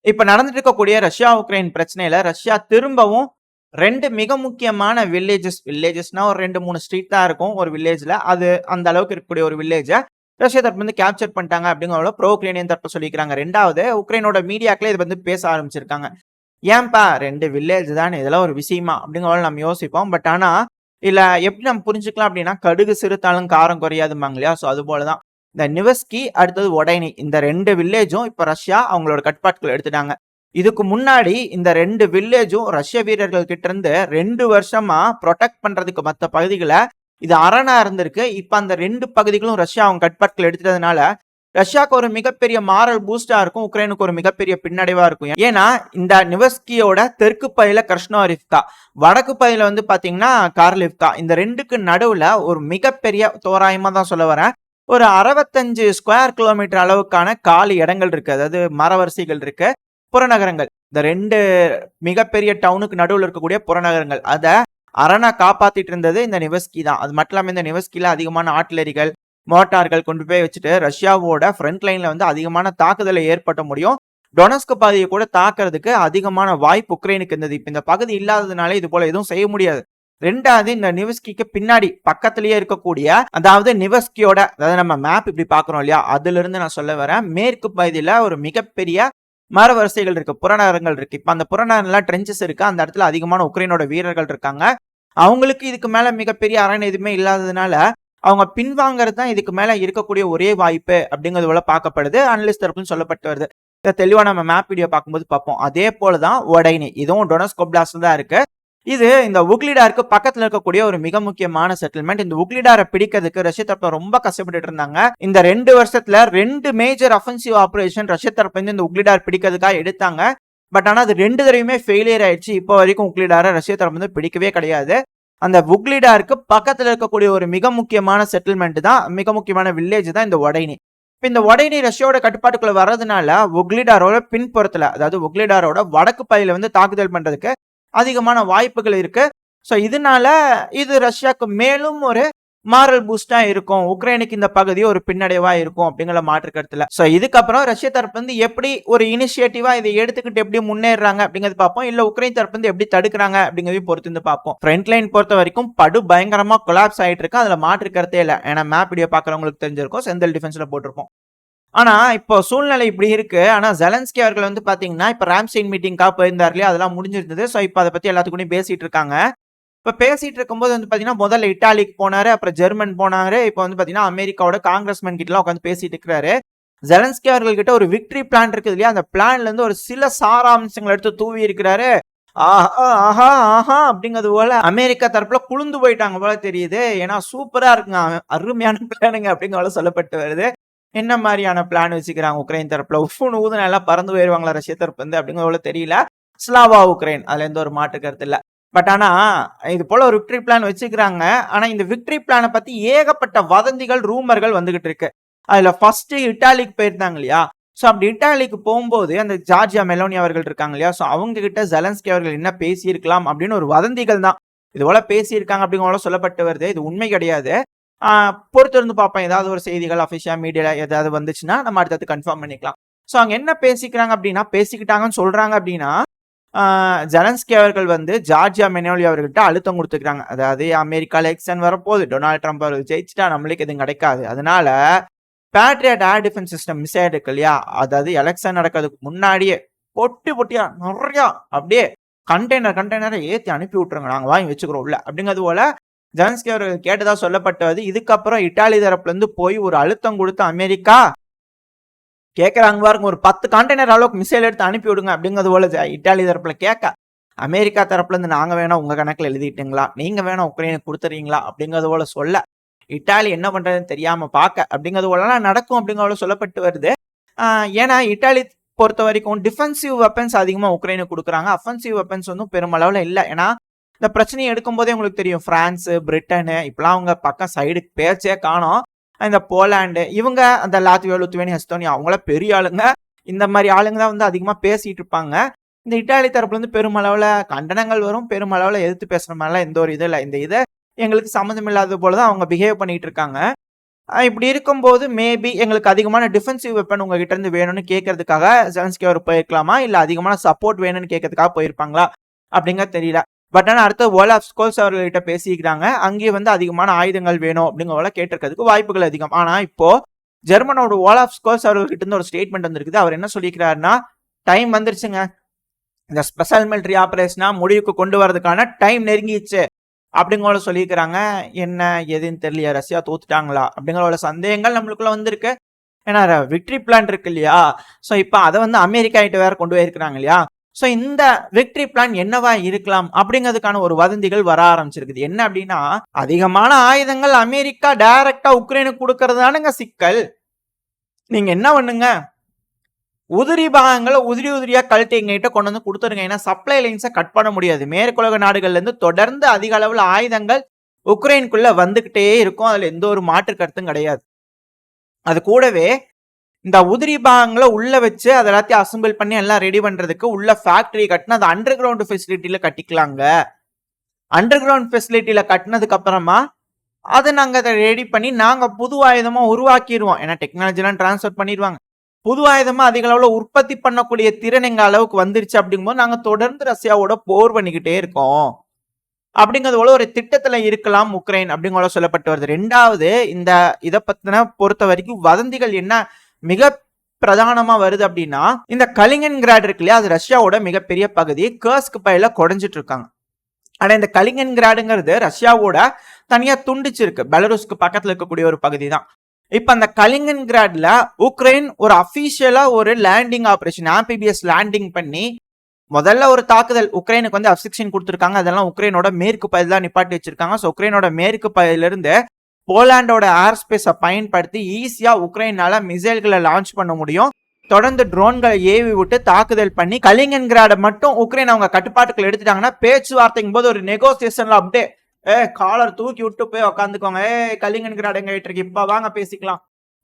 இப்ப நடந்துட்டு இருக்கக்கூடிய ரஷ்யா உக்ரைன் பிரச்சனையில ரஷ்யா திரும்பவும் 2 மிக முக்கியமான வில்லேஜஸ்னா ஒரு 2, 3 ஸ்ட்ரீட் தான் இருக்கும் ஒரு வில்லேஜ்ல. அது அந்த அளவுக்கு இருக்கக்கூடிய ஒரு வில்லேஜ ரஷ்யா தரப்பு வந்து கேப்சர் பண்ணிட்டாங்க அப்படிங்கிறத ப்ரோ உக்ரைனியன் தரப்பு சொல்லிக்கிறாங்க. 2வது உக்ரைனோட மீடியாக்களே இது வந்து பேச ஆரம்பிச்சிருக்காங்க. ஏன்பா 2 வில்லேஜ் தானே இதெல்லாம் ஒரு விஷயமா? அப்படிங்கிற நம்ம யோசிப்போம். பட் ஆனா, இதுல எப்படி நம்ம புரிஞ்சுக்கலாம் அப்படின்னா, கடுகு சிறுத்தாலும் காரம் குறையாதும்பாங்க இல்லையா? ஸோ அதுபோல தான். இந்த நிவஸ்கி, அடுத்தது ஒடைனி இந்த 2 வில்லேஜும் இப்ப ரஷ்யா அவங்களோட கட்டுப்பாட்டுக்குள்ள எடுத்துட்டாங்க. இதுக்கு முன்னாடி இந்த 2 வில்லேஜும் ரஷ்ய வீரர்கள் கிட்ட இருந்து 2 வருஷமா புரொடெக்ட் பண்றதுக்கு மத்த பகுதிகள இது அரணா இருந்திருக்கு. இப்ப அந்த 2 பகுதிகளும் ரஷ்யா அவங்க கட்டுப்பாட்டுக்குள்ள எடுத்துட்டதுனால, ரஷ்யாவுக்கு ஒரு மிகப்பெரிய மாரல் பூஸ்டா இருக்கும். உக்ரைனுக்கு ஒரு மிகப்பெரிய பின்னடைவா இருக்கும். ஏன்னா இந்த நிவஸ்கியோட தெற்கு பகுதியில கிருஷ்ணோரிவ்கா, வடக்கு பகுதியில வந்து பாத்தீங்கன்னா கார்லிவ்கா. இந்த 2க்கு நடுவுல ஒரு மிகப்பெரிய தோராயமா தான் சொல்ல வரேன். ஒரு 65 ஸ்கொயர் கிலோமீட்டர் அளவுக்கான காலி இடங்கள் இருக்கு. அதாவது மரவரிசைகள் இருக்கு. புறநகரங்கள். இந்த 2 மிகப்பெரிய டவுனுக்கு நடுவுல இருக்கக்கூடிய புறநகரங்கள். அத அரணா காப்பாத்திட்டு இருந்தது இந்த நிவஸ்கி தான். அது மட்டும் இல்லாம இந்த நிவஸ்கில அதிகமான ஆர்ட்டிலரிகள், மோட்டார்கள் கொண்டு போய் வச்சுட்டு ரஷ்யாவோட ஃப்ரண்ட் லைன்ல வந்து அதிகமான தாக்குதலை ஏற்படுத்த முடியும். டொனஸ்க் பகுதியை கூட தாக்குறதுக்கு அதிகமான வாய்ப்பு உக்ரைனுக்கு இருந்தது. இப்ப இந்த பகுதி இல்லாததுனால இது போல எதுவும் செய்ய முடியாது. 2வது இந்த நிவஸ்கிக்கு பின்னாடி பக்கத்திலேயே இருக்கக்கூடிய அதாவது நிவஸ்கியோட அதாவது நம்ம மேப் இப்படி பாக்குறோம் இல்லையா? அதுல இருந்து நான் சொல்ல வரேன். மேற்கு பகுதியில ஒரு மிகப்பெரிய மரவரிசைகள் இருக்கு. புறநகரங்கள் இருக்கு. இப்ப அந்த புறநகரங்கள்ல ட்ரென்ச்சஸ் இருக்கு. அந்த இடத்துல அதிகமான உக்ரைனோட வீரர்கள் இருக்காங்க. அவங்களுக்கு இதுக்கு மேல மிகப்பெரிய அரண் எதுவுமே இல்லாததுனால அவங்க பின்வாங்கிறது தான் இதுக்கு மேல இருக்கக்கூடிய ஒரே வாய்ப்பு அப்படிங்கிறது போல பார்க்கப்படுது. அனலிஸ்ட் தரப்புன்னு சொல்லப்பட்டு வருது. இதை தெளிவா நம்ம மேப் வீடியோ பார்க்கும்போது பார்ப்போம். அதே போலதான் ஒடைனி, இதுவும் டொனஸ்க் ஒப்லாஸ்ட் தான் இருக்கு. இது இந்த உக்லிடாருக்கு பக்கத்துல இருக்கக்கூடிய ஒரு மிக முக்கியமான செட்டில்மெண்ட். இந்த உக்லிடாரை பிடிக்கிறதுக்கு ரஷ்ய தரப்பு ரொம்ப கஷ்டப்பட்டு இருந்தாங்க. இந்த 2 வருஷத்துல 2 மேஜர் அஃபென்சிவ் ஆபரேஷன் ரஷ்ய தரப்பு இந்த உக்லிடார் பிடிக்கிறதுக்காக எடுத்தாங்க. பட் ஆனா அது 2 தடவையுமே ஃபெயிலியர் ஆயிடுச்சு. இப்போ வரைக்கும் உக்லிடாரை ரஷ்ய தரப்பு வந்து பிடிக்கவே கிடையாது. அந்த உக்லிடாருக்கு பக்கத்துல இருக்கக்கூடிய ஒரு மிக முக்கியமான செட்டில்மெண்ட் தான், மிக முக்கியமான வில்லேஜ் தான் இந்த ஒடைனி. இப்ப இந்த ஒடைனி ரஷ்யாவோட கட்டுப்பாட்டுக்குள்ள வர்றதுனால உக்லிடாரோட பின்புறத்துல அதாவது உக்லிடாரோட வடக்கு பகுதியில வந்து தாக்குதல் பண்றதுக்கு அதிகமான வாய்ப்புகள் இருக்கு. சோ இதனால இது ரஷ்யாவுக்கு மேலும் ஒரு மாரல் பூஸ்டா இருக்கும். உக்ரைனுக்கு இந்த பகுதி ஒரு பின்னடைவா இருக்கும் அப்படிங்கிற மாற்று கருத்துல. சோ இதுக்கப்புறம் ரஷ்ய தரப்பு வந்து எப்படி ஒரு இனிஷியேட்டிவா இதை எடுத்துக்கிட்டு எப்படி முன்னேறாங்க அப்படிங்கிறது பார்ப்போம். இல்ல உக்ரைன் தரப்பு வந்து எப்படி தடுக்கிறாங்க அப்படிங்கிறதையும் பொறுத்து வந்து பார்ப்போம். ஃப்ரண்ட் லைன் பொறுத்த வரைக்கும் படு பயங்கரமா கொலாப்ஸ் ஆயிட்டு இருக்கு. அதுல மாற்று கருத்தே இல்ல. ஏன்னா மேப் வீடியோ பாக்குறவங்களுக்கு தெரிஞ்சிருக்கும். செந்தல் டிஃபென்ஸ்ல போட்டிருப்போம். ஆனா இப்போ சூழ்நிலை இப்படி இருக்கு. ஆனா ஜெலன்ஸ்கி அவர்கள் வந்து பாத்தீங்கன்னா இப்ப ராம்ஸ்டெயின் மீட்டிங்காக போயிருந்தார் இல்லையா? அதெல்லாம் முடிஞ்சிருந்தது. சோ இப்ப அதை பத்தி எல்லாத்துக்கூடயும் பேசிட்டு இருக்காங்க. இப்ப பேசிட்டு இருக்கும்போது வந்து பாத்தீங்கன்னா முதல்ல இட்டாலிக்கு போனாரு, அப்புறம் ஜெர்மன் போனாரு. இப்ப வந்து பாத்தீங்கன்னா அமெரிக்காவோட காங்கிரஸ்மேன் கிட்ட எல்லாம் உட்காந்து பேசிட்டு இருக்கிறாரு. ஜெலன்ஸ்கி அவர்கள் கிட்ட ஒரு விக்டரி பிளான் இருக்குது இல்லையா? அந்த பிளான்ல இருந்து ஒரு சில சாராம்சங்களை எடுத்து தூவி இருக்கிறாரு. ஆஹா ஆஹா ஆஹா அப்படிங்கிறது போல அமெரிக்கா தரப்புல குளிர்ந்து போயிட்டாங்க போல தெரியுது. ஏன்னா சூப்பரா இருக்குங்க, அருமையான பிளானுங்க அப்படிங்கிற சொல்லப்பட்டு வருது. என்ன மாதிரியான பிளான் வச்சுக்கிறாங்க உக்ரைன் தரப்புல? உஃப்னு ஊதுனா எல்லாம் பறந்து போயிருவாங்களா ரஷ்ய தரப்பு வந்து அப்படிங்கிறது தெரியல. ஸ்லாவா உக்ரைன் அதுல எந்த ஒரு மாற்று கருத்து இல்ல. பட் ஆனா இது போல ஒரு விக்டரி பிளான் வச்சுக்கிறாங்க. ஆனா இந்த விக்டரி பிளானை பத்தி ஏகப்பட்ட வதந்திகள், ரூமர்கள் வந்துகிட்டு இருக்கு. அதுல ஃபர்ஸ்ட் இட்டாலிக்கு போயிருந்தாங்க இல்லையா? சோ அப்படி இட்டாலிக்கு போகும்போது அந்த ஜார்ஜியா மெலோனி அவர்கள் இருக்காங்க இல்லையா? சோ அவங்க கிட்ட ஜெலன்ஸ்கி அவர்கள் என்ன பேசியிருக்கலாம் அப்படின்னு ஒரு வதந்திகள் தான். இது போல பேசியிருக்காங்க அப்படிங்கிற சொல்லப்பட்டு வருது. இது உண்மை கிடையாது. பொறுத்திருந்து பார்ப்போம். ஏதாவது ஒரு செய்திகள் அபிஷியல் மீடியால ஏதாவது வந்துச்சுன்னா நம்ம அடுத்தது கன்ஃபார்ம் பண்ணிக்கலாம். சோ அங்க என்ன பேசிக்கிறாங்க அப்படின்னா, பேசிக்கிட்டாங்கன்னு சொல்றாங்க அப்படின்னா, ஜெலன்ஸ்கி அவர்கள் வந்து ஜார்ஜியா மெனோலி அவர்கிட்ட அழுத்தம் கொடுத்துக்கிறாங்க. அதாவது அமெரிக்கால எலெக்ஷன் வரப்போகுது, டொனால்ட் ட்ரம்ப் அவர்கள் ஜெயிச்சுட்டா நம்மளுக்கு எதுவும் கிடைக்காது. அதனால Patriot air defence system miss ஆயிருக்கு இல்லையா? அதாவது எலெக்ஷன் நடக்கிறதுக்கு முன்னாடியே பொட்டி பொட்டியா நிறையா அப்படியே கண்டெய்னரை ஏத்தி அனுப்பி விட்டுருங்க, நாங்க வாங்கி வச்சுக்கிறோம் உள்ள அப்படிங்கிறது போல ஜெலன்ஸ்கி அவர்கள் கேட்டதா சொல்லப்பட்டது. இதுக்கப்புறம் இட்டாலி தரப்புல இருந்து போய் ஒரு அழுத்தம் கொடுத்து அமெரிக்கா கேட்கறாங்க பாருங்க, ஒரு 10 கண்டெய்னர் அளவுக்கு மிசைல் எடுத்து அனுப்பி விடுங்க அப்படிங்கிறது போல இட்டாலி தரப்புல கேட்க, அமெரிக்கா தரப்புல இருந்து நாங்க வேணா உங்க கணக்குல எழுதிட்டீங்களா, நீங்க வேணா உக்ரைனுக்கு கொடுத்துறீங்களா அப்படிங்கிறது போல சொல்ல, இட்டாலி என்ன பண்றதுன்னு தெரியாம பார்க்க அப்படிங்கிறது போல நடக்கும் அப்படிங்கிறது சொல்லப்பட்டு வருது. ஏன்னா இட்டாலி பொறுத்த வரைக்கும் டிஃபென்சிவ் வெப்பன்ஸ் அதிகமா உக்ரைனுக்கு கொடுக்குறாங்க. அஃபென்சிவ் வெப்பன்ஸ் வந்து பெருமளவுல இல்ல. ஏன்னா இந்த பிரச்சனையை எடுக்கும் போதே உங்களுக்கு தெரியும், பிரான்ஸ், பிரிட்டனு இப்பெல்லாம் அவங்க பக்கம் சைடு பேச்சே காணோம். இந்த போலாண்டு இவங்க அந்த லாத்வியா, லுத்வேனியா, எஸ்தோனியா அவங்கள பெரிய ஆளுங்க. இந்த மாதிரி ஆளுங்க தான் வந்து அதிகமா பேசிட்டு இருப்பாங்க. இந்த இட்டாலி தரப்புல இருந்து பெருமளவுல கண்டனங்கள் வரும், பெருமளவுல எதிர்த்து பேசுற மாதிரிலாம் எந்த ஒரு இது இல்லை. இந்த இதை எங்களுக்கு சம்மந்தம் இல்லாத போலதான் அவங்க பிஹேவ் பண்ணிட்டு இருக்காங்க. இப்படி இருக்கும்போது மேபி எங்களுக்கு அதிகமான டிஃபென்சிவ் வெப்பன் உங்ககிட்ட இருந்து வேணும்னு கேட்கறதுக்காக ஜெலன்ஸ்கி அவர் போயிருக்கலாமா, இல்ல அதிகமான சப்போர்ட் வேணும்னு கேட்கறதுக்காக போயிருப்பாங்களா அப்படிங்கிறது தெரியல. பட் ஆனா அடுத்து ஓலாஃப் ஸ்கோல்ஸ் அவர்கள்கிட்ட பேசிக்கிறாங்க. அங்கேயே வந்து அதிகமான ஆயுதங்கள் வேணும் அப்படிங்கிற கேட்டிருக்கிறதுக்கு வாய்ப்புகள் அதிகம். ஆனா இப்போ ஜெர்மனோட ஓலாஃப் ஸ்கோல்ஸ் அவர்கள்கிட்ட இருந்து ஒரு ஸ்டேட்மெண்ட் வந்திருக்குது. அவர் என்ன சொல்லிக்கிறாருன்னா, டைம் வந்துருச்சுங்க, இந்த ஸ்பெஷல் மிலிட்டரி ஆபரேஷனா முடிவுக்கு கொண்டு வரதுக்கான டைம் நெருங்கிடுச்சு அப்படிங்கிற சொல்லியிருக்கிறாங்க. என்ன எதுன்னு தெரியலையா, ரஷ்யா தோத்துட்டாங்களா அப்படிங்கிற சந்தேகங்கள் நம்மளுக்குள்ள வந்திருக்கு. ஏன்னா விக்டரி பிளான் இருக்கு இல்லையா, ஸோ இப்போ அதை வந்து அமெரிக்கா கிட்ட வேற கொண்டு போயிருக்கிறாங்க இல்லையா. ஸோ இந்த விக்டரி பிளான் என்னவா இருக்கலாம் அப்படிங்கிறதுக்கான ஒரு வதந்திகள் வர ஆரம்பிச்சிருக்குது. என்ன அப்படின்னா, அதிகமான ஆயுதங்கள் அமெரிக்கா டைரக்டா உக்ரைனுக்கு கொடுக்கறதானுங்க சிக்கல். நீங்க என்ன பண்ணுங்க, உதிரி பாகங்களை உதிரியா கழட்டி எங்ககிட்ட கொண்டு வந்து கொடுத்துருங்க. ஏன்னா சப்ளை லைன்ஸை கட் பண்ண முடியாது. மேற்குலக நாடுகள்ல இருந்து தொடர்ந்து அதிக அளவில் ஆயுதங்கள் உக்ரைனுக்குள்ள வந்துகிட்டே இருக்கும். அதுல எந்த ஒரு மாற்று கருத்தும் கிடையாது. அது கூடவே இந்த உதிரி பாகங்களை உள்ள வச்சு அதை எல்லாத்தையும் அசம்பிள் பண்ணி எல்லாம் ரெடி பண்றதுக்கு உள்ள ஃபேக்டரி கட்டினா அது அண்டர் கிரவுண்ட் ஃபெசிலிட்டியில கட்டிக்கலாங்க. அண்டர் கிரவுண்ட் ஃபெசிலிட்டியில கட்டினதுக்கு அப்புறமா அதை நாங்க அதை ரெடி பண்ணி நாங்க புது ஆயுதமா உருவாக்கிடுவோம். ஏன்னா டெக்னாலஜிலாம் டிரான்ஸ்ஃபர் பண்ணிடுவாங்க. புது ஆயுதமா அதிக அளவுல உற்பத்தி பண்ணக்கூடிய திறன் எங்க அளவுக்கு வந்துருச்சு அப்படிங்கும்போது நாங்க தொடர்ந்து ரஷ்யாவோட போர் பண்ணிக்கிட்டே இருக்கோம் அப்படிங்கிறது போல ஒரு திட்டத்துல இருக்கலாம் உக்ரைன் அப்படிங்கிற சொல்லப்பட்டு வருது. ரெண்டாவது, இந்த இதை பத்தின பொறுத்த வரைக்கும் வதந்திகள் என்ன மிக பிரதானமா வருது அப்படின்னா, இந்த கலிங்கன்கிராட் இருக்கு இல்லையா, அது ரஷ்யாவோட மிகப்பெரிய பகுதி. கர்ஸ்க் பயில குறைஞ்சிட்டு இருக்காங்க. ஆனா இந்த கலிங்கன்கிராடுங்கிறது ரஷ்யாவோட தனியா துண்டிச்சிருக்கு. பெலருஸ்க்கு பக்கத்துல இருக்கக்கூடிய ஒரு பகுதி தான். இப்ப அந்த கலிங்கன்கிராட்ல உக்ரைன் ஒரு அபிஷியலா ஒரு லேண்டிங் ஆபரேஷன், ஆம்பிபிஎஸ் லேண்டிங் பண்ணி முதல்ல ஒரு தாக்குதல் உக்ரைனுக்கு வந்து அப்சிக்ஷன் கொடுத்துருக்காங்க. அதெல்லாம் உக்ரைனோட மேற்கு பகுதியில் தான் நிப்பாட்டி வச்சிருக்காங்க. ஸோ உக்ரைனோட மேற்கு பகுதியிலிருந்து போலாண்டோட ஏர் ஸ்பேஸை பயன்படுத்தி ஈஸியா உக்ரைனால மிசைல்களை லான்ச் பண்ண முடியும். தொடர்ந்து ட்ரோன்களை ஏவி விட்டு தாக்குதல் பண்ணி கலிங்கன்கிராடை மட்டும் உக்ரைன் அவங்க கட்டுப்பாட்டுக்குள்ள எடுத்துட்டாங்கன்னா பேச்சுவார்த்தைக்கும் போது ஒரு நெகோசியேஷன்ல அப்படியே காலர் தூக்கி விட்டு போய் உட்காந்துக்கோங்க. கலிங்கன்கிராட் எங்க கிட்ட இருக்கு, இப்ப வாங்க பேசிக்கலாம்.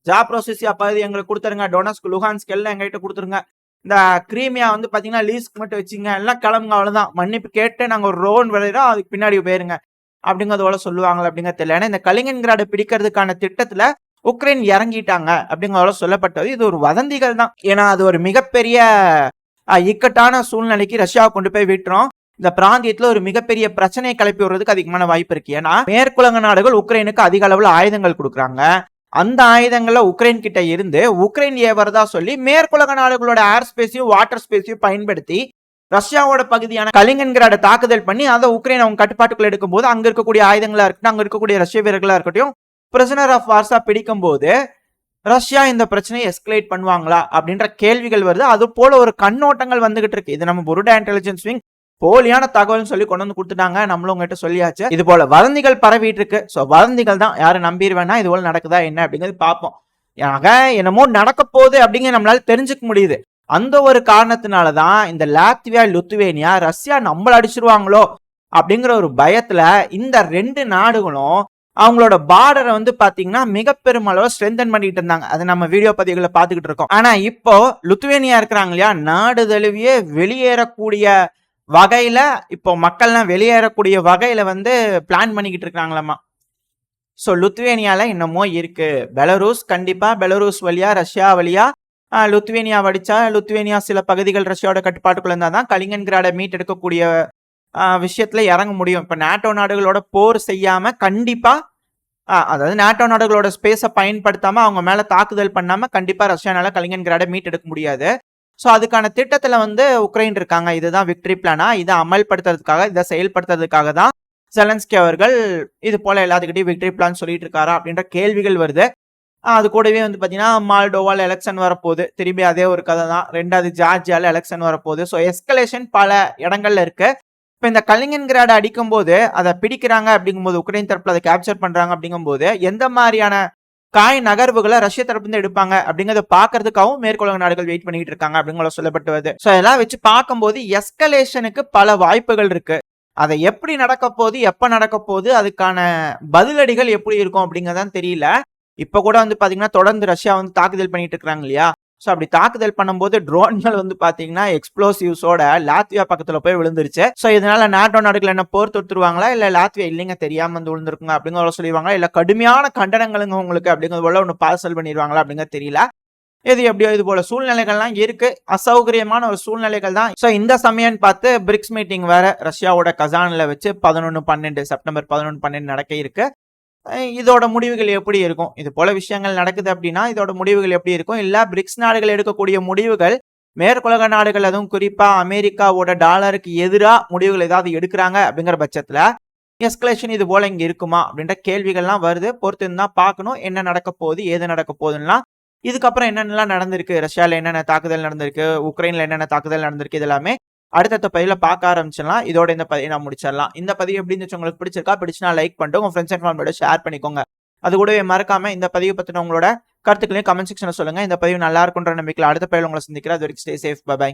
ஜாப்ரோசியா பகுதி எங்களுக்கு கொடுத்துருங்க, டொனஸ்க் லுஹான்ஸ்க் எல்லாம் எங்ககிட்ட கொடுத்துருங்க, இந்த கிரீமியா வந்து பாத்தீங்கன்னா லீஸ்க்கு மட்டும் வச்சுங்க, எல்லாம் கிளம்புங்க, அவ்வளவுதான். மன்னிப்பு கேட்டு நாங்க ஒரு ரோன் விளையிறோம், அதுக்கு பின்னாடி போயிருங்க அப்படிங்கறதோட சொல்லுவாங்க அப்படிங்கிறது தெரியல. ஏன்னா இந்த கலிங்கன்கிராடை பிடிக்கிறதுக்கான திட்டத்துல உக்ரைன் இறங்கிட்டாங்க அப்படிங்கறதோட சொல்லப்பட்டது. இது ஒரு வதந்திகள் தான். ஏன்னா அது ஒரு மிகப்பெரிய இக்கட்டான சூழ்நிலைக்கு ரஷ்யாவை கொண்டு போய் விட்டுரும். இந்த பிராந்தியத்துல ஒரு மிகப்பெரிய பிரச்சனையை கிளப்பி விடுறதுக்கு அதிகமான வாய்ப்பு இருக்கு. ஏன்னா மேற்குலக நாடுகள் உக்ரைனுக்கு அதிக அளவுல ஆயுதங்கள் கொடுக்குறாங்க. அந்த ஆயுதங்களை உக்ரைன் கிட்ட இருந்து உக்ரைன் ஏவரதா சொல்லி மேற்குலக நாடுகளோட ஏர் ஸ்பேஸையும் வாட்டர் ஸ்பேஸையும் பயன்படுத்தி ரஷ்யாவோட பகுதியான கலிங்கன்கிராட தாக்குதல் பண்ணி அதை உக்ரைன் அவங்க கட்டுப்பாட்டுக்குள்ள எடுக்கும் போது அங்க இருக்கக்கூடிய ஆயுதங்களா இருக்கட்டும், அங்க இருக்கக்கூடிய ரஷ்ய வீரர்களா இருக்கட்டும், பிரிசனர் ஆஃப் வார்ஸா பிடிக்கும் போது ரஷ்யா இந்த பிரச்சனையை எஸ்கலேட் பண்ணுவாங்களா அப்படின்ற கேள்விகள் வருது. அது போல ஒரு கண்ணோட்டங்கள் வந்துகிட்டு இருக்கு. இது நம்ம புருடா இன்டெலிஜென்ஸ் விங் போலியான தகவல் சொல்லி கொண்டு வந்து கொடுத்துட்டாங்க. நம்மளும் உங்ககிட்ட சொல்லியாச்சு. இது போல வதந்திகள் பரவிட்டு இருக்கு. ஸோ வதந்திகள் தான், யாரும் நம்பிடுவேன்னா இது போல நடக்குதா என்ன அப்படிங்கிறது பார்ப்போம். ஆக என்னமோ நடக்க போகுது அப்படிங்கிற நம்மளால தெரிஞ்சுக்க முடியுது. அந்த ஒரு காரணத்தினாலதான் இந்த லாத்வியா லுத்வேனியா ரஷ்யா நம்மள அடிச்சிருவாங்களோ அப்படிங்கிற ஒரு பயத்துல இந்த ரெண்டு நாடுகளும் அவங்களோட பார்டரை வந்து பாத்தீங்கன்னா மிக பெருமளவு ஸ்ட்ரென்தன் பண்ணிட்டு இருந்தாங்க. அதை நம்ம வீடியோ பதிவுகளை பார்த்துக்கிட்டு இருக்கோம். ஆனா இப்போ லுத்வேனியா இருக்கிறாங்க இல்லையா, நாடு தழுவிய வெளியேறக்கூடிய வகையில இப்போ மக்கள்லாம் வெளியேறக்கூடிய வகையில வந்து பிளான் பண்ணிக்கிட்டு இருக்காங்களாமா. ஸோ லுத்வேனியால என்னமோ இருக்கு. பெலரூஸ் கண்டிப்பா பெலரூஸ் வழியா ரஷ்யா வழியா லுத்வேனியா வடிச்சா லுத்வேனியா சில பகுதிகள் ரஷ்யாவோட கட்டுப்பாட்டுக்குள்ள இருந்தா தான் கலிங்கன்கிராடை மீட் எடுக்கக்கூடிய விஷயத்துல இறங்க முடியும். இப்ப நாட்டோ நாடுகளோட போர் செய்யாம கண்டிப்பா அதாவது நாட்டோ நாடுகளோட ஸ்பேஸை பயன்படுத்தாம அவங்க மேல தாக்குதல் பண்ணாம கண்டிப்பா ரஷ்யானால கலிங்கன்கிராடை மீட் எடுக்க முடியாது. ஸோ அதுக்கான திட்டத்துல வந்து உக்ரைன் இருக்காங்க. இதுதான் விக்டரி பிளானா, இதை அமல்படுத்துறதுக்காக, இதை செயல்படுத்துறதுக்காக தான் ஜெலன்ஸ்கி அவர்கள் இது போல எல்லாத்துக்கிட்டையும் விக்டரி பிளான் சொல்லிட்டு இருக்காரா அப்படின்ற கேள்விகள் வருது. அது கூடவே வந்து பாத்தீங்கன்னா மால்டோவால எலெக்ஷன் வரப்போகுது, திரும்பி அதே ஒரு கதை தான். ரெண்டாவது ஜார்ஜியால எலெக்ஷன் வரப்போகுது. ஸோ எஸ்கலேஷன் பல இடங்கள்ல இருக்கு. இப்போ இந்த கலிங்கன்கிராடை அடிக்கும் போது அதை பிடிக்கிறாங்க அப்படிங்கும்போது உக்ரைன் தரப்புல அதை கேப்சர் பண்றாங்க அப்படிங்கும்போது எந்த மாதிரியான காய் நகர்வுகளை ரஷ்ய தரப்பு இருந்து எடுப்பாங்க அப்படிங்கறத பாக்குறதுக்காகவும் மேற்குலக நாடுகள் வெயிட் பண்ணிட்டு இருக்காங்க அப்படிங்கிற சொல்லப்பட்டு வருது. ஸோ இதெல்லாம் வச்சு பார்க்கும்போது எஸ்கலேஷனுக்கு பல வாய்ப்புகள் இருக்கு. அதை எப்படி நடக்க போகுது, எப்ப நடக்க போகுது, அதுக்கான பதிலடிகள் எப்படி இருக்கும் அப்படிங்கறதான் தெரியல. இப்ப கூட வந்து பாத்தீங்கன்னா தொடர்ந்து ரஷ்யா வந்து தாக்குதல் பண்ணிட்டு இருக்காங்க இல்லையா, ஸோ அப்படி தாக்குதல் பண்ணும்போது ட்ரோன்கள் வந்து பார்த்தீங்கன்னா, எக்ஸ்ப்ளோசிவ்ஸோட லாத்வியா பக்கத்துல போய் விழுந்துருச்சு. ஸோ இதனால நாட்டோ நாடுகள் என்ன போர் தொடுத்துருவாங்களா? இல்ல லாத்வியா இல்லைங்க தெரியாம வந்து விழுந்திருக்குங்க அப்படிங்கிற சொல்லிருவாங்களா? இல்ல கடுமையான கண்டனங்களுங்க உங்களுக்கு அப்படிங்கிறது போல ஒண்ணு பார்சல் பண்ணிருவாங்களா? அப்படிங்கிறது தெரியல. எது எப்படியோ இது போல சூழ்நிலைகள்லாம் இருக்கு. அசௌகரியமான ஒரு சூழ்நிலைகள் தான். ஸோ இந்த சமயம்னு பார்த்து பிரிக்ஸ் மீட்டிங் வேற ரஷ்யாவோட கசான்ல வச்சு 11, 12 செப்டம்பர் 11, 12 நடக்க இருக்கு. இதோட முடிவுகள் எப்படி இருக்கும்? இது போல விஷயங்கள் நடக்குது அப்படின்னா, இதோட முடிவுகள் எப்படி இருக்கும்? இல்ல பிரிக்ஸ் நாடுகள் எடுக்கக்கூடிய முடிவுகள் மேற்குலக நாடுகள் அதுவும் குறிப்பா அமெரிக்காவோட டாலருக்கு எதிரா முடிவுகள் ஏதாவது எடுக்குறாங்க அப்படிங்கிற பட்சத்துல, எஸ்கலேஷன் இது போல இங்க இருக்குமா? அப்படின்ற கேள்விகள்லாம் வருது. பொறுத்திருந்து தான் பார்க்கணும். என்ன நடக்க போகுது? ஏது நடக்க போகுதுன்னுலாம். இதுக்கப்புறம் என்னென்னலாம் நடந்திருக்கு? ரஷ்யால என்னென்ன தாக்குதல் நடந்திருக்கு? உக்ரைன்ல என்னென்ன தாக்குதல் நடந்திருக்கு? இது எல்லாமே அடுத்தடுத்த பதிவுல பார்க்க ஆரம்பிச்சிடலாம். இதோட இந்த பதிவை நான் முடிச்சிடலாம். இந்த பதிவு எப்படி இருந்துச்சு? உங்களுக்கு பிடிச்சிருக்கா? பிடிச்சுனா லைக் பண்ணிட்டு உங்க ஃப்ரெண்ட்ஸ் அண்ட் ஃபேமிலியோட ஷேர் பண்ணிக்கோங்க. அது கூடவே மறக்காம இந்த பதிவு பத்தின உங்களோட கருத்துக்களையும் கமெண்ட் செக்ஷன்ல சொல்லுங்க. இந்த பதிவு நல்லா இருக்குன்ற நம்பிக்கையில அடுத்த பதிவுல உங்களை சந்திக்கிறேன். அது வரைக்கும் ஸ்டே சேஃப். By by.